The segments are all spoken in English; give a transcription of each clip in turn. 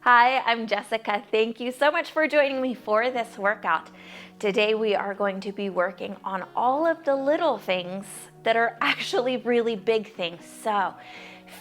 Hi, I'm Jessica. Thank you so much for joining me for this workout. Today we are going to be working on all of the little things that are actually really big things. So,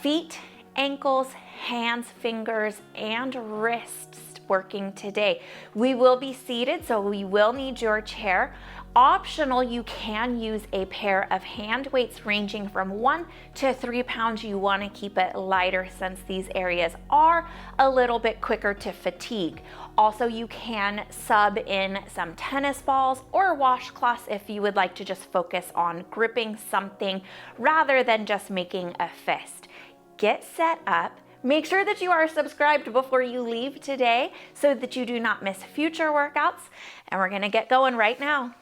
feet, ankles, hands, fingers, and wrists working today. We will be seated, so we will need your chair. Optional, you can use a pair of hand weights ranging from 1 to 3 pounds. You want to keep it lighter since these areas are a little bit quicker to fatigue. Also, you can sub in some tennis balls or washcloths if you would like to just focus on gripping something rather than just making a fist. Get set up. Make sure that you are subscribed before you leave today so that you do not miss future workouts. And we're going to get going right now.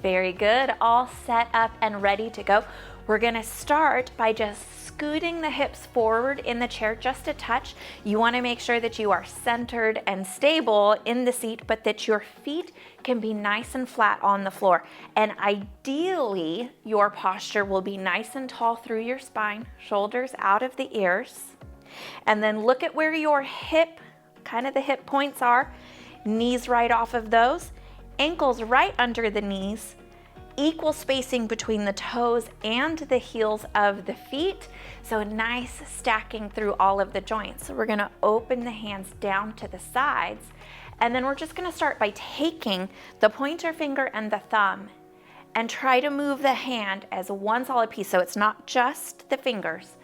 Very good, all set up and ready to go. We're gonna start by just scooting the hips forward in the chair just a touch. You wanna make sure that you are centered and stable in the seat, but that your feet can be nice and flat on the floor. And ideally, your posture will be nice and tall through your spine, shoulders out of the ears. And then look at where your hip, kind of the hip points are, knees right off of those. Ankles right under the knees, equal spacing between the toes and the heels of the feet. So nice stacking through all of the joints. So we're gonna open the hands down to the sides, and then we're just gonna start by taking the pointer finger and the thumb and try to move the hand as one solid piece. So it's not just the fingers.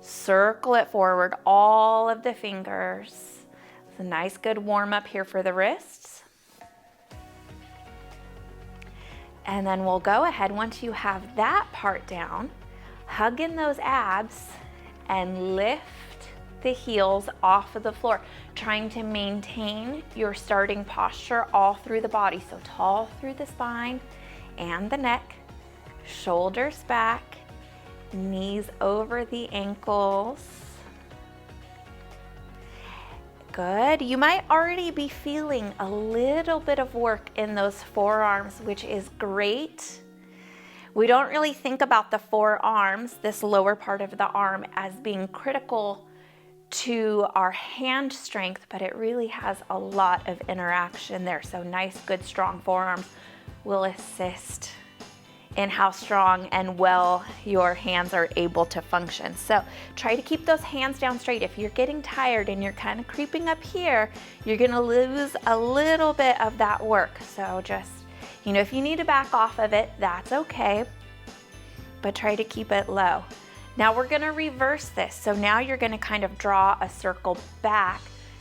Circle it forward, all of the fingers. It's a nice good warm up here for the wrists. And then we'll go ahead, once you have that part down, hug in those abs and lift the heels off of the floor, trying to maintain your starting posture all through the body. So tall through the spine and the neck, shoulders back, knees over the ankles. Good. You might already be feeling a little bit of work in those forearms, which is great. We don't really think about the forearms, this lower part of the arm, as being critical to our hand strength, but it really has a lot of interaction there. So nice, good, strong forearms will assist in how strong and well your hands are able to function. So try to keep those hands down straight. If you're getting tired and you're kind of creeping up here, you're gonna lose a little bit of that work. So just, if you need to back off of it, that's okay, but try to keep it low. Now we're gonna reverse this. So now you're gonna kind of draw a circle back,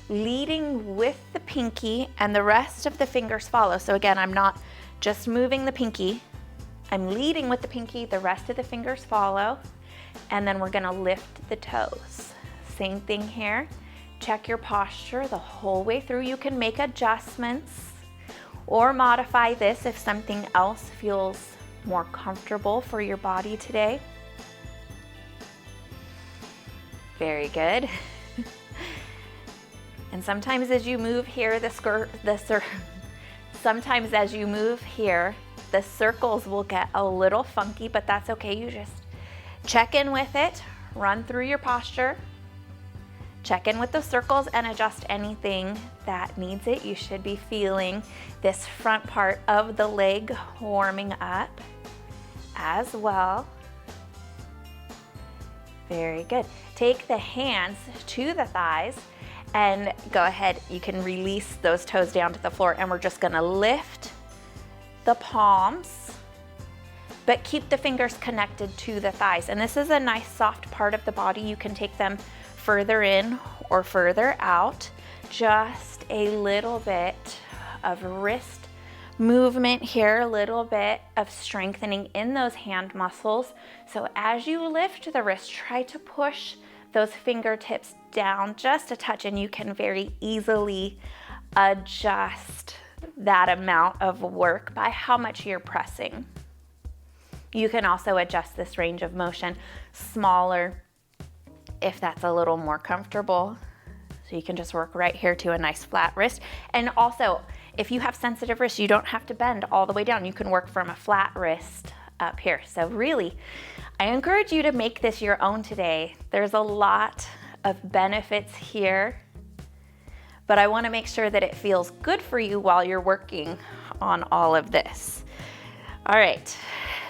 leading with the pinky, and the rest of the fingers follow. So again, I'm not just moving the pinky, I'm leading with the pinky, the rest of the fingers follow, and then we're gonna lift the toes. Same thing here. Check your posture the whole way through. You can make adjustments or modify this if something else feels more comfortable for your body today. Very good. And sometimes as you move here, sometimes as you move here, the circles will get a little funky, but that's okay. You just check in with it, run through your posture, check in with the circles, and adjust anything that needs it. You should be feeling this front part of the leg warming up as well. Very good. Take the hands to the thighs and go ahead. You can release those toes down to the floor, and we're just gonna lift the palms, but keep the fingers connected to the thighs. And this is a nice soft part of the body. You can take them further in or further out. Just a little bit of wrist movement here, a little bit of strengthening in those hand muscles. So as you lift the wrist, try to push those fingertips down just a touch, and you can very easily adjust that amount of work by how much you're pressing. You can also adjust this range of motion smaller if that's a little more comfortable. So you can just work right here to a nice flat wrist. And also, if you have sensitive wrists, you don't have to bend all the way down. You can work from a flat wrist up here. So really, I encourage you to make this your own today. There's a lot of benefits here, but I want to make sure that it feels good for you while you're working on all of this. All right,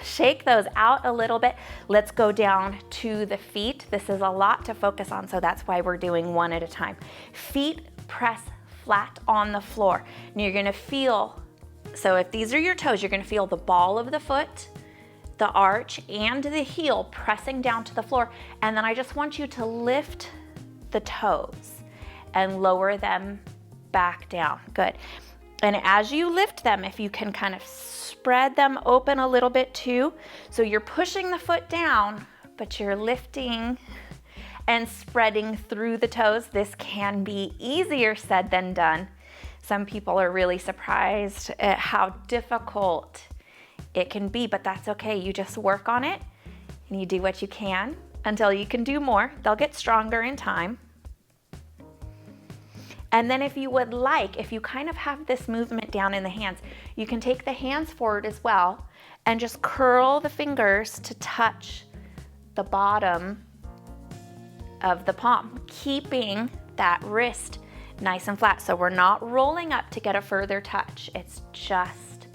shake those out a little bit. Let's go down to the feet. This is a lot to focus on, so that's why we're doing one at a time. Feet press flat on the floor. And you're gonna feel, so if these are your toes, you're gonna feel the ball of the foot, the arch, and the heel pressing down to the floor. And then I just want you to lift the toes and lower them back down. Good. And as you lift them, if you can kind of spread them open a little bit too. So you're pushing the foot down, but you're lifting and spreading through the toes. This can be easier said than done. Some people are really surprised at how difficult it can be, but that's okay. You just work on it and you do what you can until you can do more. They'll get stronger in time. And then if you would like, if you kind of have this movement down in the hands, you can take the hands forward as well and just curl the fingers to touch the bottom of the palm, keeping that wrist nice and flat. So we're not rolling up to get a further touch. It's just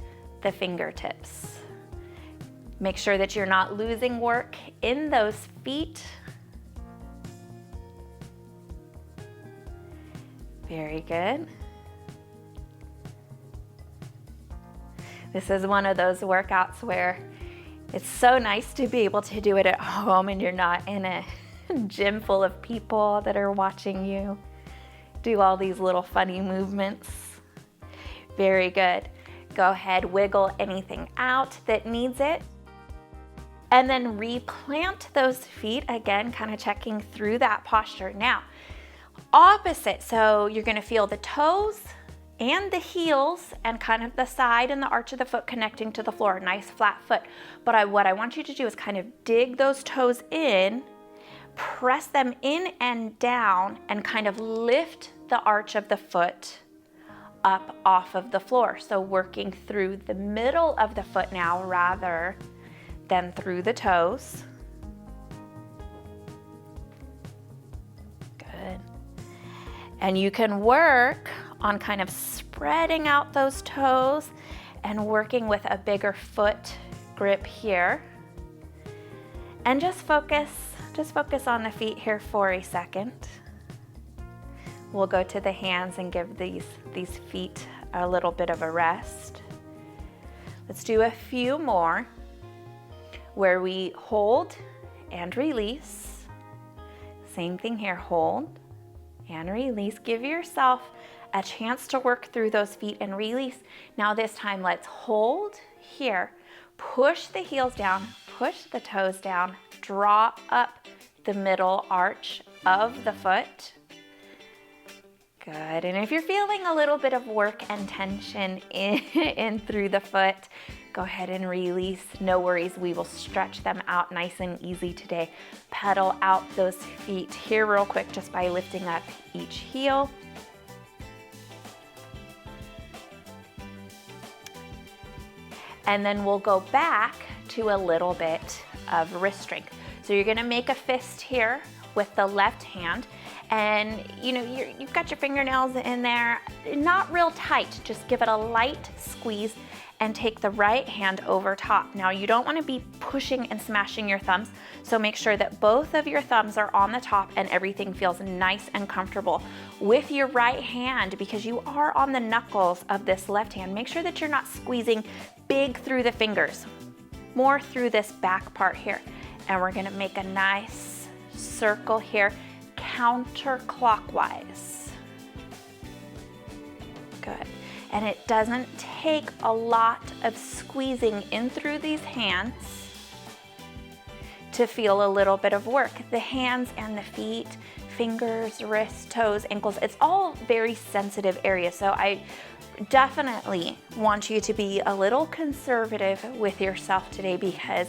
the fingertips. Make sure that you're not losing work in those feet. Very good. This is one of those workouts where it's so nice to be able to do it at home and you're not in a gym full of people that are watching you do all these little funny movements. Very good. Go ahead, wiggle anything out that needs it. And then replant those feet, again, kind of checking through that posture. Now, opposite, so you're gonna feel the toes and the heels and kind of the side and the arch of the foot connecting to the floor, nice flat foot. But what I want you to do is kind of dig those toes in, press them in and down, and kind of lift the arch of the foot up off of the floor. So working through the middle of the foot now rather than through the toes. Good. And you can work on kind of spreading out those toes and working with a bigger foot grip here. And just focus on the feet here for a second. We'll go to the hands and give these feet a little bit of a rest. Let's do a few more where we hold and release. Same thing here, hold and release. Give yourself a chance to work through those feet and release. Now this time, let's hold here. Push the heels down, push the toes down, draw up the middle arch of the foot. Good, and if you're feeling a little bit of work and tension in through the foot, go ahead and release. No worries, we will stretch them out nice and easy today. Pedal out those feet here real quick just by lifting up each heel. And then we'll go back to a little bit of wrist strength. So you're gonna make a fist here with the left hand, and you've got your fingernails in there, not real tight, just give it a light squeeze and take the right hand over top. Now you don't wanna be pushing and smashing your thumbs, so make sure that both of your thumbs are on the top and everything feels nice and comfortable. With your right hand, because you are on the knuckles of this left hand, make sure that you're not squeezing big through the fingers, more through this back part here. And we're gonna make a nice circle here, counterclockwise. Good. And it doesn't take a lot of squeezing in through these hands to feel a little bit of work. The hands and the feet, fingers, wrists, toes, ankles, it's all very sensitive areas. So I definitely want you to be a little conservative with yourself today, because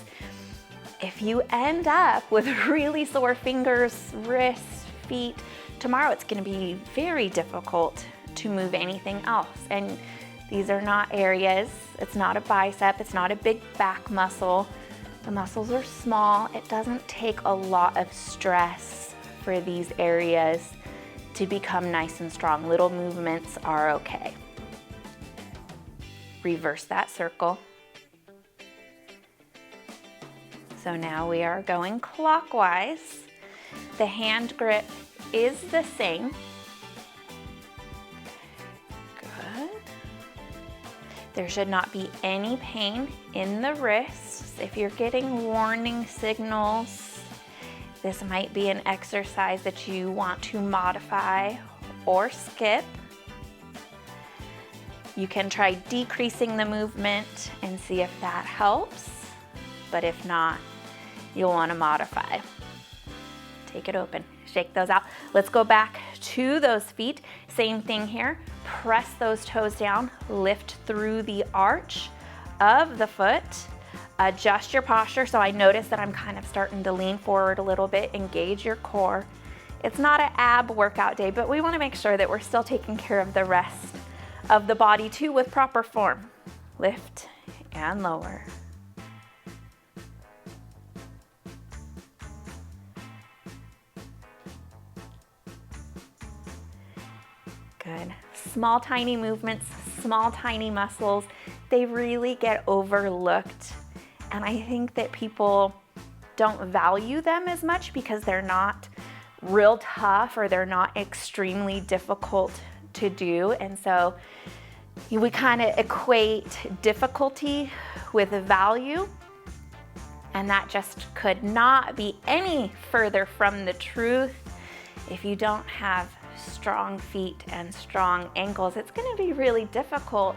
if you end up with really sore fingers, wrists, feet, tomorrow it's going to be very difficult to move anything else. And These are not areas, it's not a bicep, it's not a big back muscle. The muscles are small. It doesn't take a lot of stress for these areas to become nice and strong. Little movements are okay. Reverse that circle. So now we are going clockwise. The hand grip is the same. Good. There should not be any pain in the wrists. If you're getting warning signals, this might be an exercise that you want to modify or skip. You can try decreasing the movement and see if that helps, but if not, you'll want to modify. Take it open, shake those out. Let's go back to those feet. Same thing here. Press those toes down, lift through the arch of the foot. Adjust your posture. So I notice that I'm kind of starting to lean forward a little bit. Engage your core. It's not an ab workout day, but we want to make sure that we're still taking care of the rest of the body too with proper form. Lift and lower. Good. Small, tiny movements, small, tiny muscles, they really get overlooked. And I think that people don't value them as much because they're not real tough or they're not extremely difficult to do. And so we kind of equate difficulty with value. And that just could not be any further from the truth. If you don't have strong feet and strong ankles, it's going to be really difficult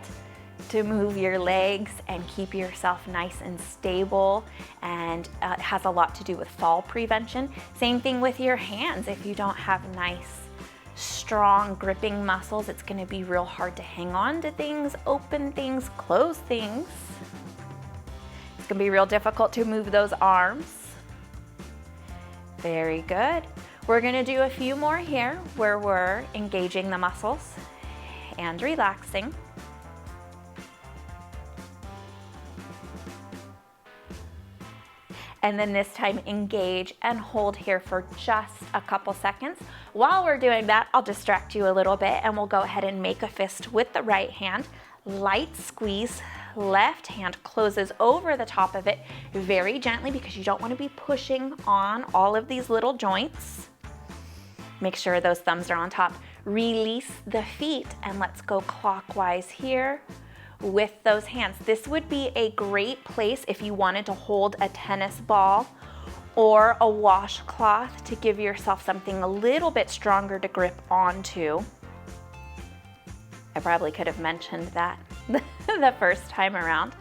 to move your legs and keep yourself nice and stable, and it has a lot to do with fall prevention. Same thing with your hands. If you don't have nice, strong gripping muscles, it's going to be real hard to hang on to things, open things, close things. It's going to be real difficult to move those arms. Very good. We're going to do a few more here where we're engaging the muscles and relaxing. And then this time engage and hold here for just a couple seconds. While we're doing that, I'll distract you a little bit and we'll go ahead and make a fist with the right hand. Light squeeze, left hand closes over the top of it very gently because you don't want to be pushing on all of these little joints. Make sure those thumbs are on top. Release the feet and let's go clockwise here with those hands. This would be a great place if you wanted to hold a tennis ball or a washcloth to give yourself something a little bit stronger to grip onto. I probably could have mentioned that the first time around.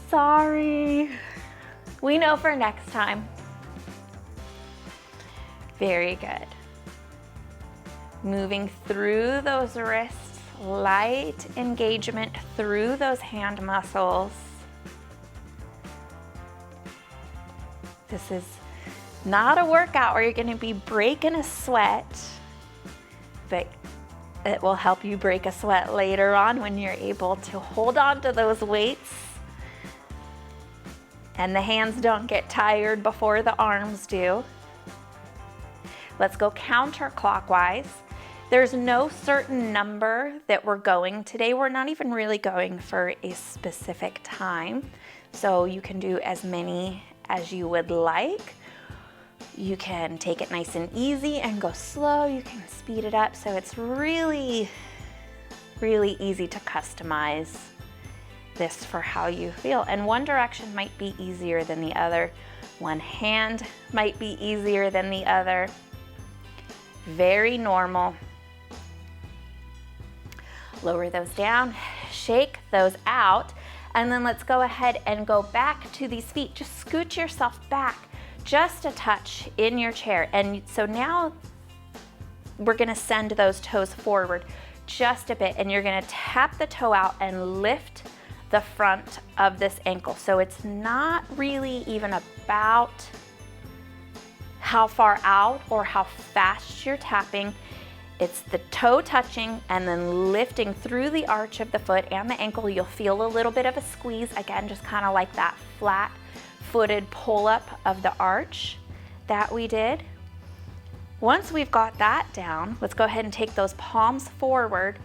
Sorry. We know for next time. Very good. Moving through those wrists. Light engagement through those hand muscles. This is not a workout where you're going to be breaking a sweat, but it will help you break a sweat later on when you're able to hold on to those weights and the hands don't get tired before the arms do. Let's go counterclockwise. There's no certain number that we're going today. We're not even really going for a specific time. So you can do as many as you would like. You can take it nice and easy and go slow. You can speed it up. So it's really, really easy to customize this for how you feel. And one direction might be easier than the other. One hand might be easier than the other. Very normal. Lower those down, shake those out, and then let's go ahead and go back to these feet. Just scoot yourself back just a touch in your chair. And so now we're gonna send those toes forward just a bit, and you're gonna tap the toe out and lift the front of this ankle. So it's not really even about how far out or how fast you're tapping. It's the toe touching and then lifting through the arch of the foot and the ankle. You'll feel a little bit of a squeeze, again, just kind of like that flat-footed pull-up of the arch that we did. Once we've got that down, let's go ahead and take those palms forward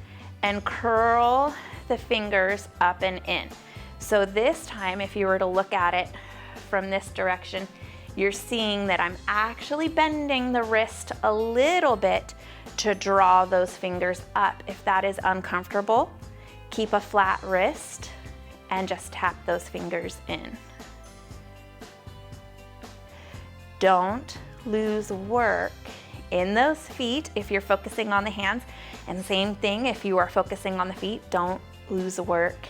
and curl the fingers up and in. So this time, if you were to look at it from this direction, you're seeing that I'm actually bending the wrist a little bit to draw those fingers up. If that is uncomfortable, keep a flat wrist and just tap those fingers in. Don't lose work in those feet if you're focusing on the hands, and same thing if you are focusing on the feet, don't lose work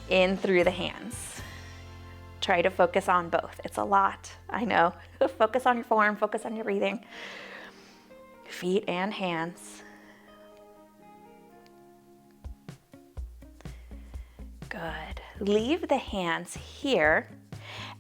in through the hands. Try to focus on both. It's a lot, I know. Focus on your form, focus on your breathing. Feet and hands. Good. Leave the hands here,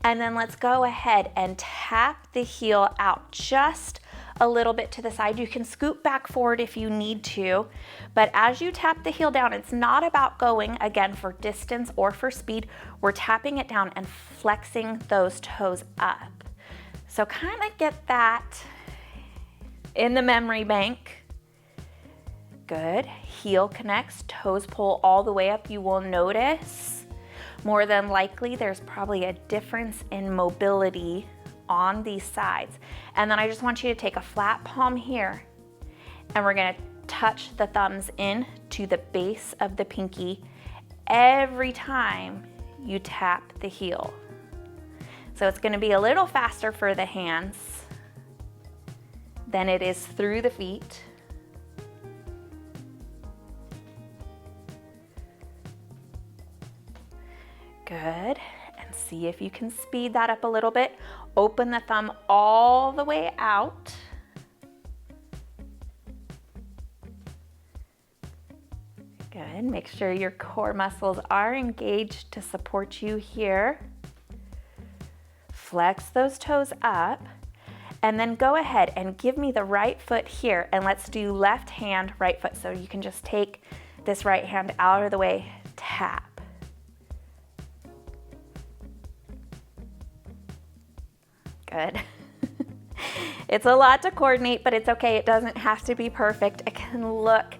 and then let's go ahead and tap the heel out just a little bit to the side. You can scoot back forward if you need to, but as you tap the heel down, it's not about going, again, for distance or for speed. We're tapping it down and flexing those toes up. So kind of get that in the memory bank. Good. Heel connects, toes pull all the way up. You will notice more than likely there's probably a difference in mobility on these sides. And then I just want you to take a flat palm here, and we're gonna touch the thumbs in to the base of the pinky every time you tap the heel. So it's gonna be a little faster for the hands than it is through the feet. Good. And see if you can speed that up a little bit. Open the thumb all the way out. Good. Make sure your core muscles are engaged to support you here. Flex those toes up, and then go ahead and give me the right foot here, and let's do left hand, right foot. So you can just take this right hand out of the way, tap. Good. It's a lot to coordinate, but it's okay. It doesn't have to be perfect. It can look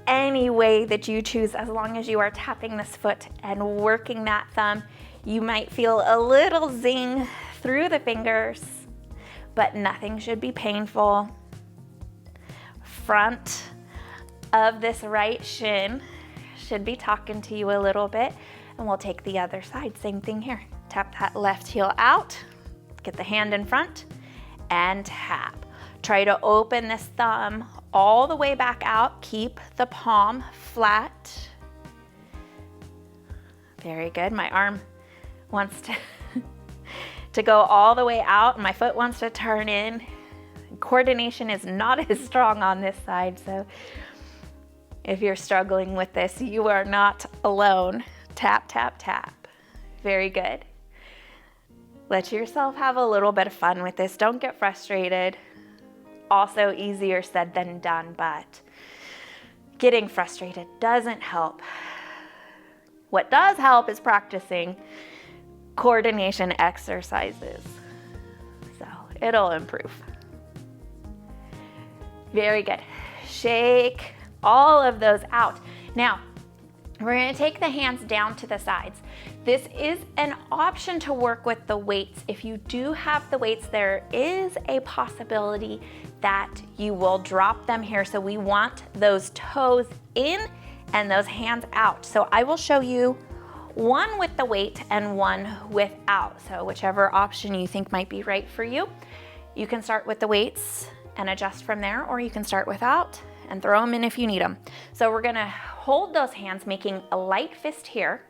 any way that you choose as long as you are tapping this foot and working that thumb. You might feel a little zing through the fingers, but nothing should be painful. Front of this right shin should be talking to you a little bit, and we'll take the other side. Same thing here. Tap that left heel out. Get the hand in front and tap. Try to open this thumb all the way back out. Keep the palm flat. Very good. My arm wants to go all the way out, and my foot wants to turn in. Coordination is not as strong on this side, so if you're struggling with this, you are not alone. Tap, tap, tap. Very good. Let yourself have a little bit of fun with this. Don't get frustrated. Also easier said than done, but getting frustrated doesn't help. What does help is practicing coordination exercises. So it'll improve. Very good. Shake all of those out. Now, we're going to take the hands down to the sides. This is an option to work with the weights. If you do have the weights, there is a possibility that you will drop them here. So we want those toes in and those hands out. So I will show you one with the weight and one without. So whichever option you think might be right for you. You can start with the weights and adjust from there, or you can start without and throw them in if you need them. So we're gonna hold those hands, making a light fist here,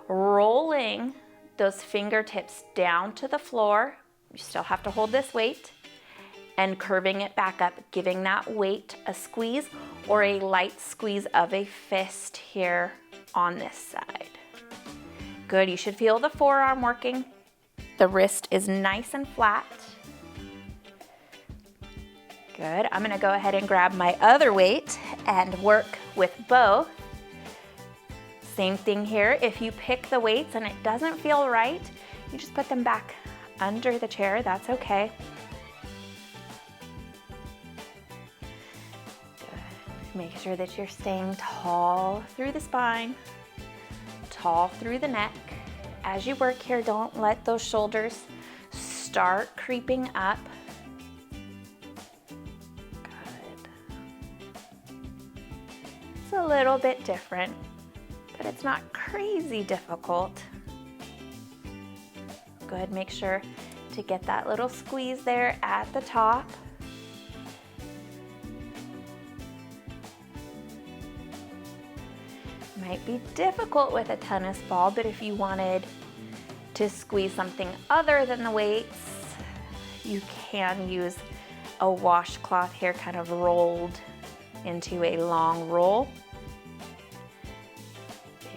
rolling those fingertips down to the floor. You still have to hold this weight, and curving it back up, giving that weight a squeeze or a light squeeze of a fist here on this side. Good, you should feel the forearm working. The wrist is nice and flat. Good. I'm gonna go ahead and grab my other weight and work with both. Same thing here. If you pick the weights and it doesn't feel right, you just put them back under the chair. That's okay. Good. Make sure that you're staying tall through the spine, tall through the neck. As you work here, don't let those shoulders start creeping up. It's a little bit different, but it's not crazy difficult. Good, make sure to get that little squeeze there at the top. Might be difficult with a tennis ball, but if you wanted to squeeze something other than the weights, you can use a washcloth here, kind of rolled into a long roll.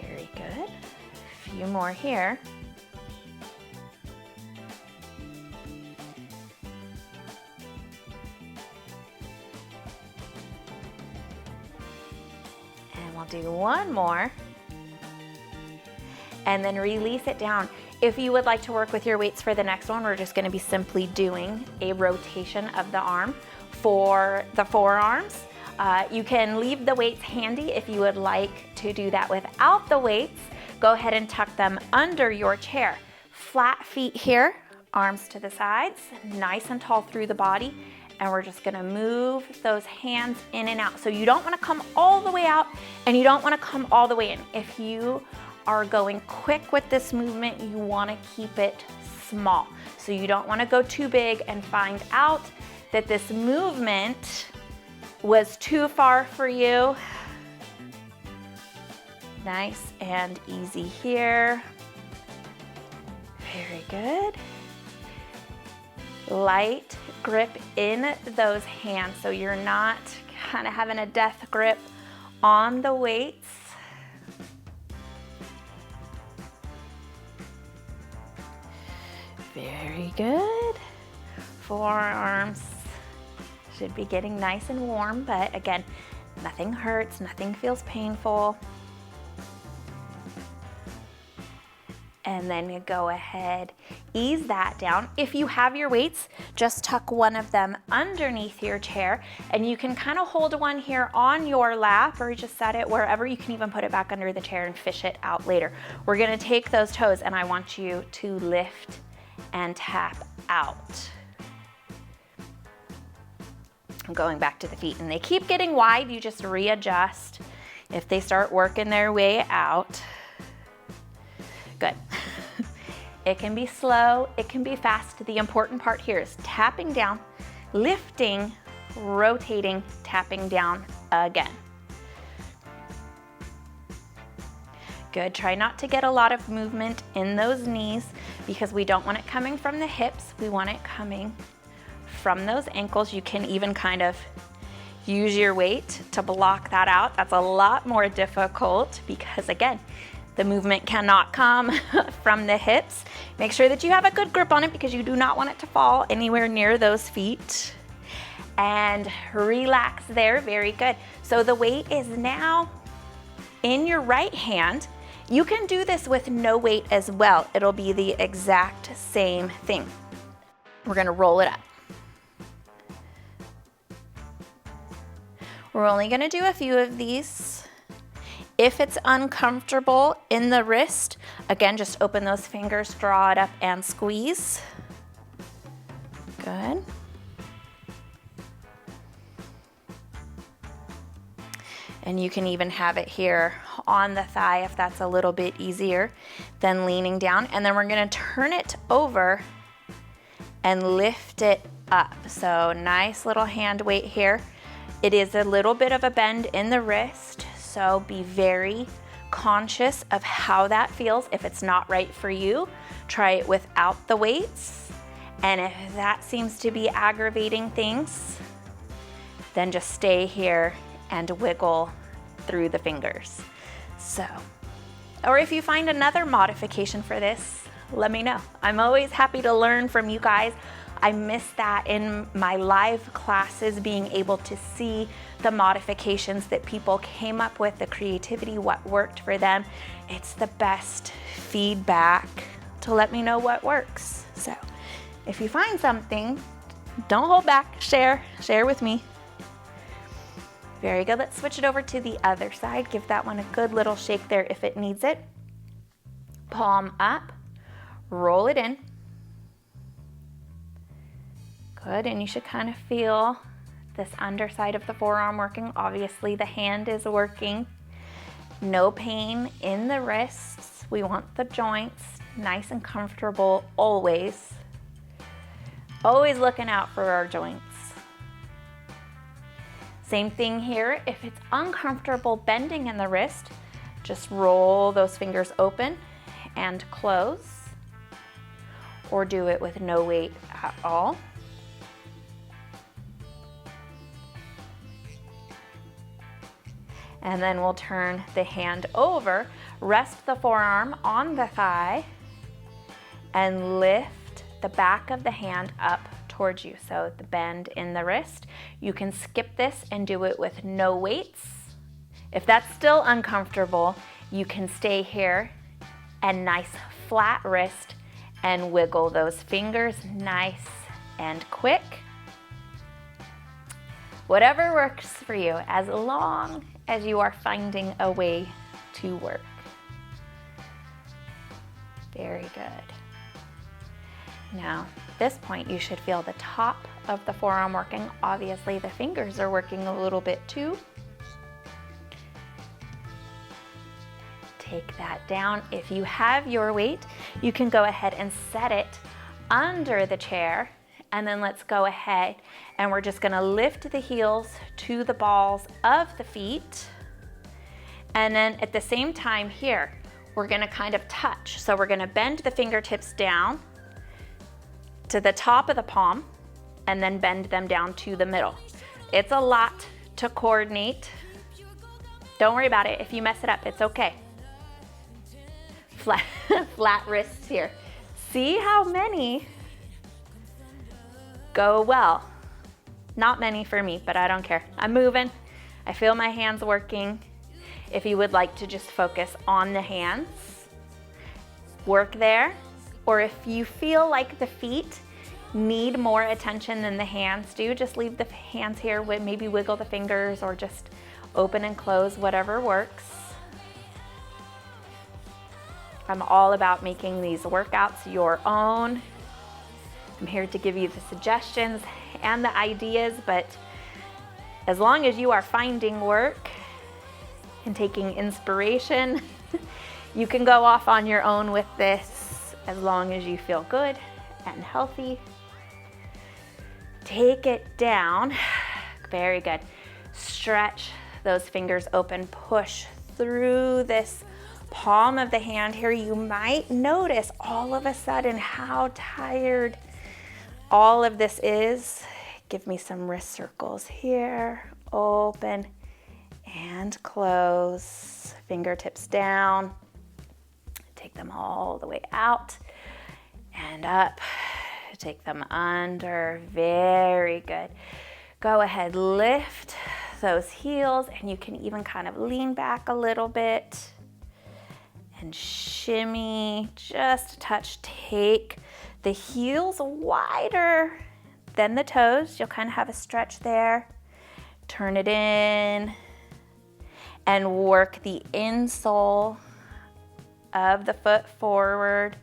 Very good. A few more here. And we'll do one more. And then release it down. If you would like to work with your weights for the next one, we're just going to be simply doing a rotation of the arm for the forearms. You can leave the weights handy if you would like to do that without the weights. Go ahead and tuck them under your chair. Flat feet here, arms to the sides, nice and tall through the body. And we're just gonna move those hands in and out. So you don't wanna come all the way out and you don't wanna come all the way in. If you are going quick with this movement, you wanna keep it small. So you don't wanna go too big and find out that this movement was too far for you. Nice and easy here. Very good. Light grip in those hands so you're not kind of having a death grip on the weights. Very good. Forearms should be getting nice and warm, but again, nothing hurts, nothing feels painful. And then you go ahead, ease that down. If you have your weights, just tuck one of them underneath your chair, and you can kind of hold one here on your lap or just set it wherever. You can even put it back under the chair and fish it out later. We're gonna take those toes and I want you to lift and tap out. I'm going back to the feet and they keep getting wide, you just readjust if they start working their way out. Good. It can be slow, it can be fast. The important part here is tapping down, lifting, rotating, tapping down again. Good, try not to get a lot of movement in those knees because we don't want it coming from the hips, we want it coming from those ankles. You can even kind of use your weight to block that out. That's a lot more difficult because again, the movement cannot come from the hips. Make sure that you have a good grip on it because you do not want it to fall anywhere near those feet. And relax there, very good. So the weight is now in your right hand. You can do this with no weight as well. It'll be the exact same thing. We're gonna roll it up. We're only gonna do a few of these. If it's uncomfortable in the wrist, again, just open those fingers, draw it up and squeeze. Good. And you can even have it here on the thigh if that's a little bit easier than leaning down. And then we're gonna turn it over and lift it up. So nice little hand weight here. It is a little bit of a bend in the wrist, so be very conscious of how that feels. If it's not right for you, try it without the weights. And if that seems to be aggravating things, then just stay here and wiggle through the fingers. So, or if you find another modification for this, let me know. I'm always happy to learn from you guys I miss that in my live classes, being able to see the modifications that people came up with, the creativity, what worked for them. It's the best feedback to let me know what works. So if you find something, don't hold back, share with me. Very good. Let's switch it over to the other side. Give that one a good little shake there if it needs it. Palm up, roll it in. Good, and you should kind of feel this underside of the forearm working. Obviously the hand is working. No pain in the wrists. We want the joints nice and comfortable always. Always looking out for our joints. Same thing here. If it's uncomfortable bending in the wrist, just roll those fingers open and close, or do it with no weight at all. And then we'll turn the hand over, rest the forearm on the thigh, and lift the back of the hand up towards you. So the bend in the wrist. You can skip this and do it with no weights. If that's still uncomfortable, you can stay here and nice flat wrist and wiggle those fingers nice and quick. Whatever works for you, as long as you are finding a way to work. Very good. Now, at this point, you should feel the top of the forearm working. Obviously, the fingers are working a little bit too. Take that down. If you have your weight, you can go ahead and set it under the chair, and then let's go ahead and we're just gonna lift the heels to the balls of the feet. And then at the same time here, we're gonna kind of touch. So we're gonna bend the fingertips down to the top of the palm and then bend them down to the middle. It's a lot to coordinate. Don't worry about it. If you mess it up, it's okay. Flat wrists here. See how many go well. Not many for me, but I don't care. I'm moving. I feel my hands working. If you would like to just focus on the hands, work there. Or if you feel like the feet need more attention than the hands do, just leave the hands here, maybe wiggle the fingers or just open and close, whatever works. I'm all about making these workouts your own. I'm here to give you the suggestions and the ideas, but as long as you are finding work and taking inspiration, you can go off on your own with this as long as you feel good and healthy. Take it down. Very good. Stretch those fingers open. Push through this palm of the hand here. You might notice all of a sudden how tired all of this is. Give me some wrist circles here. Open and close. Fingertips down. Take them all the way out and up. Take them under. Very good. Go ahead, lift those heels, and you can even kind of lean back a little bit and shimmy just a touch. Take the heels wider than the toes. You'll kind of have a stretch there. Turn it in and work the insole of the foot forward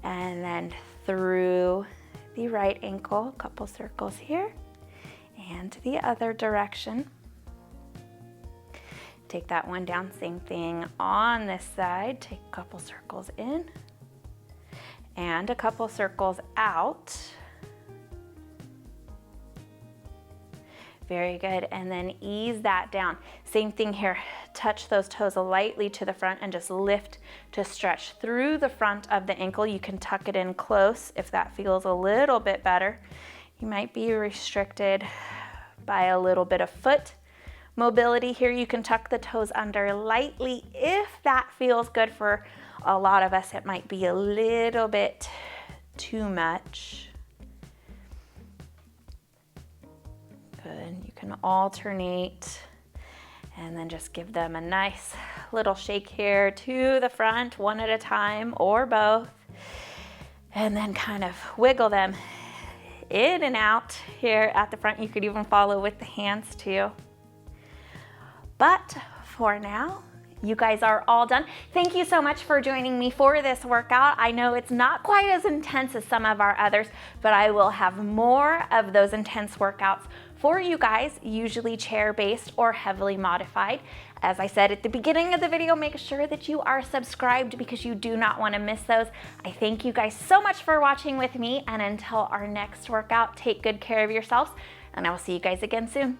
and then through the right ankle. A couple circles here and the other direction. Take that one down. Same thing on this side. Take a couple circles in and a couple circles out. Very good, and then ease that down. Same thing here, touch those toes lightly to the front and just lift to stretch through the front of the ankle. You can tuck it in close if that feels a little bit better. You might be restricted by a little bit of foot mobility here. You can tuck the toes under lightly if that feels good. For a lot of us, it might be a little bit too much. Good. You can alternate and then just give them a nice little shake here to the front, one at a time or both. And then kind of wiggle them in and out here at the front. You could even follow with the hands too. But for now, you guys are all done. Thank you so much for joining me for this workout. I know it's not quite as intense as some of our others, but I will have more of those intense workouts for you guys, usually chair-based or heavily modified. As I said at the beginning of the video, make sure that you are subscribed because you do not want to miss those. I thank you guys so much for watching with me, and until our next workout, take good care of yourselves, and I will see you guys again soon.